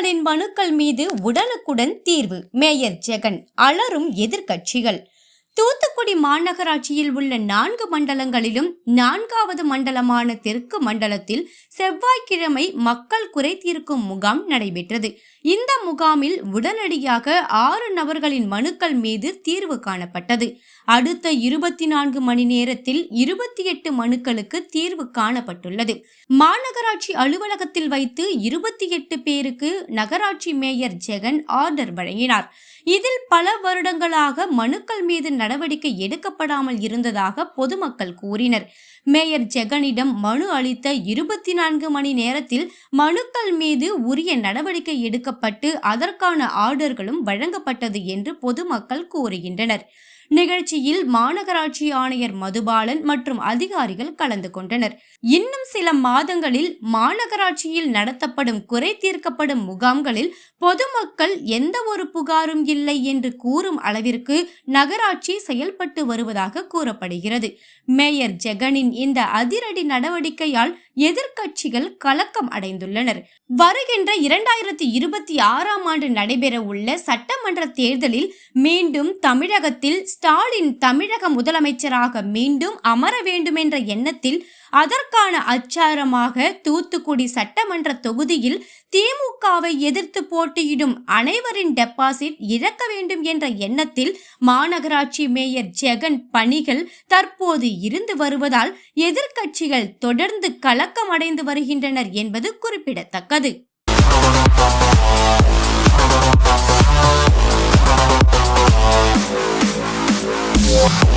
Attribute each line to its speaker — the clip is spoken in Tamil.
Speaker 1: பொதுமக்களின் மனுக்கள் மீது உடனுக்குடன் தீர்வு. மேயர் ஜெகன் அலரும் எதிர்க்கட்சிகள். தூத்துக்குடி மாநகராட்சியில் உள்ள 4 மண்டலங்களிலும் 4வது மண்டலமான தெற்கு மண்டலத்தில் செவ்வாய்க்கிழமை மக்கள் குறை தீர்க்கும் முகாம் நடைபெற்றது. இந்த முகாமில் உடனடியாக 6 நபர்களின் மனுக்கள் மீது தீர்வு காணப்பட்டது. அடுத்த 24 மணி நேரத்தில் 28 மனுக்களுக்கு தீர்வு காணப்பட்டுள்ளது. மாநகராட்சி அலுவலகத்தில் வைத்து 28 பேருக்கு நகராட்சி மேயர் ஜெகன் ஆர்டர் வழங்கினார். இதில் பல வருடங்களாக மனுக்கள் மீது நடவடிக்கை எடுக்கப்படாமல் இருந்ததாக பொதுமக்கள் கூறினர். மேயர் ஜெகனிடம் மனு அளித்த 24 மணி நேரத்தில் மனுக்கள் மீது உரிய நடவடிக்கை எடுக்கப்பட்டு அதற்கான ஆர்டர்களும் வழங்கப்பட்டது என்று பொதுமக்கள் கூறுகின்றனர். நிகழ்ச்சியில் மாநகராட்சி ஆணையர் மதுபாலன் மற்றும் அதிகாரிகள் கலந்து கொண்டனர். இன்னும் சில மாதங்களில் மாநகராட்சியில் நடத்தப்படும் குறை தீர்க்கப்படும் முகாம்களில் பொதுமக்கள் எந்த ஒரு புகாரும் இல்லை என்று கூறும் அளவிற்கு நகராட்சி செயல்பட்டு வருவதாக கூறப்படுகிறது. மேயர் ஜெகனின் இந்த அதிரடி நடவடிக்கையால் எதிர்க்கட்சிகள் கலக்கம் அடைந்துள்ளனர். வருகின்ற 2026ஆம் ஆண்டு நடைபெற உள்ள சட்டமன்ற தேர்தலில் மீண்டும் தமிழகத்தில் ஸ்டாலின் தமிழக முதலமைச்சராக மீண்டும் அமர வேண்டும் என்ற எண்ணத்தில் அதற்கான அச்சாரமாக தூத்துக்குடி சட்டமன்ற தொகுதியில் திமுகவை எதிர்த்து போட்டியிடும் அனைவரின் டெபாசிட் இழக்க வேண்டும் என்ற எண்ணத்தில் மாநகராட்சி மேயர் ஜெகன் பணிகள் தற்போது இருந்து வருவதால் எதிர்க்கட்சிகள் தொடர்ந்து கலக்கம் அடைந்து வருகின்றனர் என்பது குறிப்பிடத்தக்கது.
Speaker 2: Yeah.